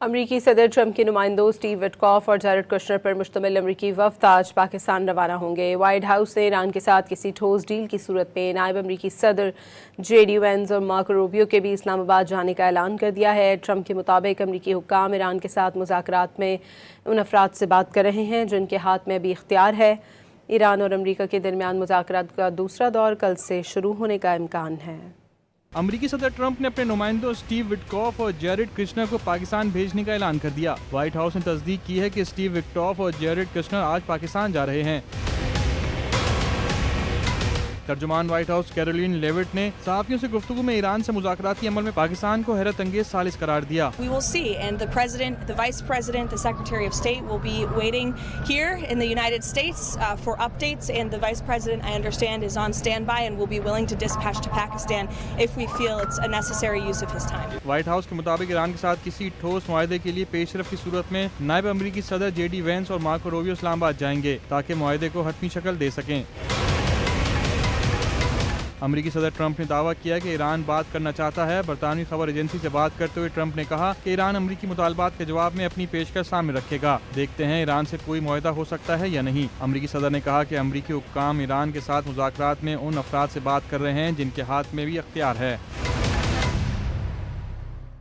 امریکی صدر ٹرمپ کے نمائندوں سٹیو وٹکاف اور جیرڈ کشنر پر مشتمل امریکی وفد آج پاکستان روانہ ہوں گے۔ وائٹ ہاؤس نے ایران کے ساتھ کسی ٹھوس ڈیل کی صورت میں نائب امریکی صدر جے ڈی وینس اور مارکو روبیو کے بھی اسلام آباد جانے کا اعلان کر دیا ہے۔ ٹرمپ کے مطابق امریکی حکام ایران کے ساتھ مذاکرات میں ان افراد سے بات کر رہے ہیں جن کے ہاتھ میں ابھی اختیار ہے۔ ایران اور امریکہ کے درمیان مذاکرات کا دوسرا دور کل سے شروع ہونے کا امکان ہے۔ امریکی صدر ٹرمپ نے اپنے نمائندوں سٹیو وٹکاف اور جیرڈ کشنر کو پاکستان بھیجنے کا اعلان کر دیا۔ وائٹ ہاؤس نے تصدیق کی ہے کہ سٹیو وٹکاف اور جیرڈ کشنر آج پاکستان جا رہے ہیں۔ ترجمان وائٹ ہاؤس کیرولین لیوٹ نے صحافیوں سے گفتگو میں ایران سے مذاکراتی عمل میں پاکستان کو حیرت انگیز ثالث قرار دیا۔ We will see, and the President, the Vice President, the Secretary of State will be waiting here in the United States for updates, and the Vice President, I understand, is on standby and will be willing to dispatch to Pakistan if we feel it's a necessary use of his time. White house کے مطابق ایران کے ساتھ کسی ٹھوس معاہدے کے لیے پیش رفت کی صورت میں نائب امریکی صدر جے ڈی وینس اور مارکو روبیو اسلام آباد جائیں گے تاکہ معاہدے کو حتمی شکل دے سکیں۔ امریکی صدر ٹرمپ نے دعویٰ کیا کہ ایران بات کرنا چاہتا ہے۔ برطانوی خبر ایجنسی سے بات کرتے ہوئے ٹرمپ نے کہا کہ ایران امریکی مطالبات کے جواب میں اپنی پیشکش سامنے رکھے گا۔ دیکھتے ہیں ایران سے کوئی معاہدہ ہو سکتا ہے یا نہیں۔ امریکی صدر نے کہا کہ امریکی حکام ایران کے ساتھ مذاکرات میں ان افراد سے بات کر رہے ہیں جن کے ہاتھ میں بھی اختیار ہے۔